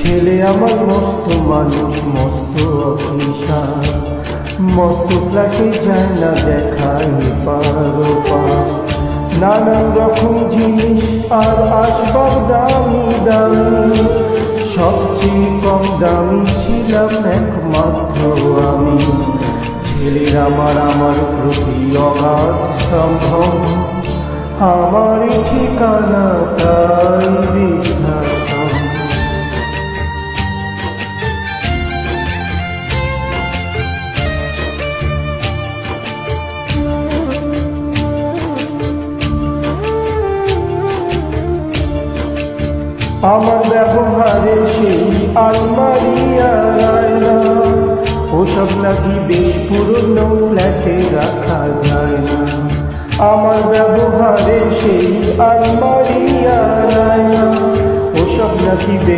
ছেলে আমার মস্ত মানুষ, মস্ত অফিসার, মস্ত ফ্ল্যাটে যায় না দেখাই পার, নানান রকম জিনিস আর আসবাব দামি দামি, সবচেয়ে কম দামি ছিলাম একমাত্র আমি। ছেলের আমার প্রতি অগাধ সম্ভব, আমার ঠিকানা তাই বৃদ্ধাশ্রম। আমার ব্যবহারে সেই আলমারি আর আয়না, ওসব নাকি বেশ পুরনো ফ্ল্যাটে রাখা যায় না। আমার ব্যবহারে সেই আলমারি আর আয়না, ওসব নাকি বেশ